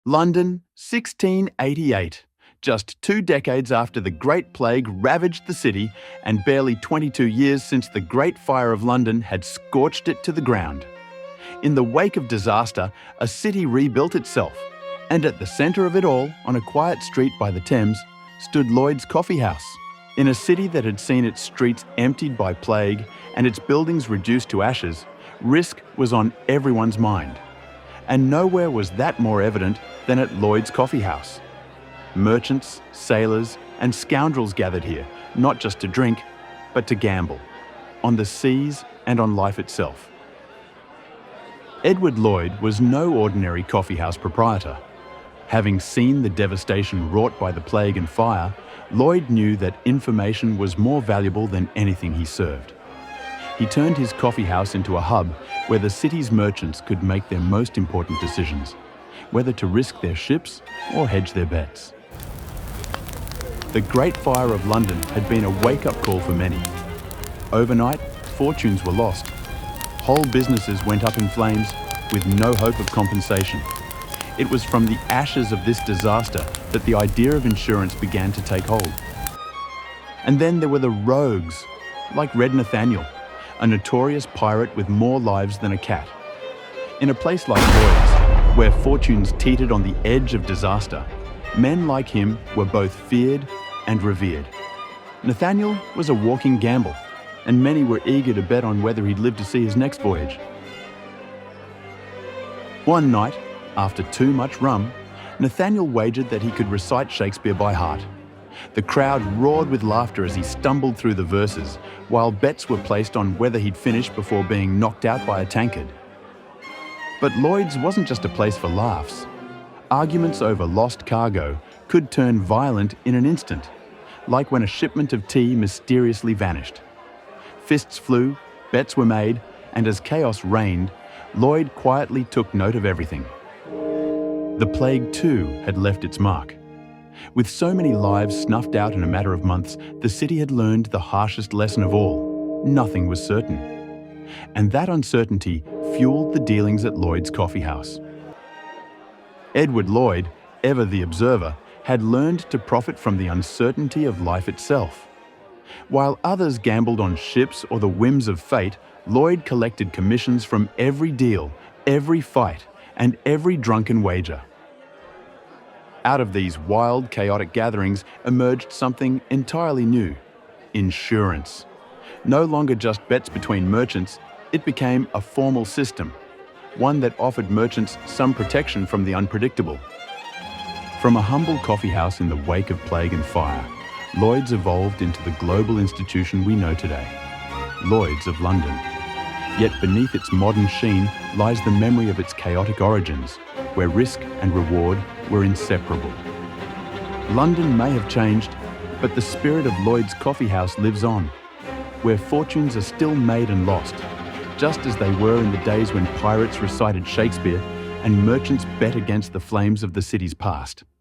London, 1688. Just 2 decades after the Great Plague ravaged the city and barely 22 years since the Great Fire of London had scorched it to the ground. In the wake of disaster, a city rebuilt itself, and at the centre of it all, on a quiet street by the Thames, stood Lloyd's Coffee House. In a city that had seen its streets emptied by plague and its buildings reduced to ashes, risk was on everyone's mind. And nowhere was that more evident than at Lloyd's Coffee House. Merchants, sailors, and scoundrels gathered here, not just to drink, but to gamble, on the seas and on life itself. Edward Lloyd was no ordinary coffeehouse proprietor. Having seen the devastation wrought by the plague and fire, Lloyd knew that information was more valuable than anything he served. He turned his coffeehouse into a hub where the city's merchants could make their most important decisions, whether to risk their ships or hedge their bets. The Great Fire of London had been a wake-up call for many. Overnight, fortunes were lost. Whole businesses went up in flames with no hope of compensation. It was from the ashes of this disaster that the idea of insurance began to take hold. And then there were the rogues, like Red Nathaniel, a notorious pirate with more lives than a cat. In a place like Lloyd's, where fortunes teetered on the edge of disaster, men like him were both feared and revered. Nathaniel was a walking gamble, and many were eager to bet on whether he'd live to see his next voyage. One night, after too much rum, Nathaniel wagered that he could recite Shakespeare by heart. The crowd roared with laughter as he stumbled through the verses, while bets were placed on whether he'd finish before being knocked out by a tankard. But Lloyd's wasn't just a place for laughs. Arguments over lost cargo could turn violent in an instant, like when a shipment of tea mysteriously vanished. Fists flew, bets were made, and as chaos reigned, Lloyd quietly took note of everything. The plague too had left its mark. With so many lives snuffed out in a matter of months, the city had learned the harshest lesson of all: nothing was certain. And that uncertainty fueled the dealings at Lloyd's Coffee House. Edward Lloyd, ever the observer, had learned to profit from the uncertainty of life itself. While others gambled on ships or the whims of fate, Lloyd collected commissions from every deal, every fight, and every drunken wager. Out of these wild, chaotic gatherings emerged something entirely new: insurance. No longer just bets between merchants, it became a formal system, one that offered merchants some protection from the unpredictable. From a humble coffeehouse in the wake of plague and fire, Lloyd's evolved into the global institution we know today, Lloyd's of London. Yet beneath its modern sheen lies the memory of its chaotic origins, where risk and reward were inseparable. London may have changed, but the spirit of Lloyd's Coffee House lives on, where fortunes are still made and lost, just as they were in the days when pirates recited Shakespeare and merchants bet against the flames of the city's past.